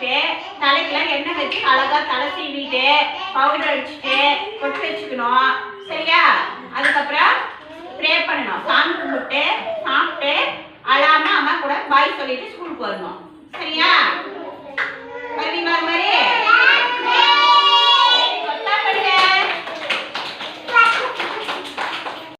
வச்சுட்டு தலைக்கெல்லாம் எண்ணெய் வச்சு அழகா தலை சீவிட்டு பவுடர் அடிச்சுட்டு கொட்டு வச்சுக்கணும். சரியா? அதுக்கப்புறம் ப்ரே பண்ணணும். சாமி கும்பிட்டு சாப்பிட்டு அழாம அம்மா கூட பாய் சொல்லிட்டு ஸ்கூலுக்கு வரணும். சரியா? வருவீங்களா அது மாதிரி?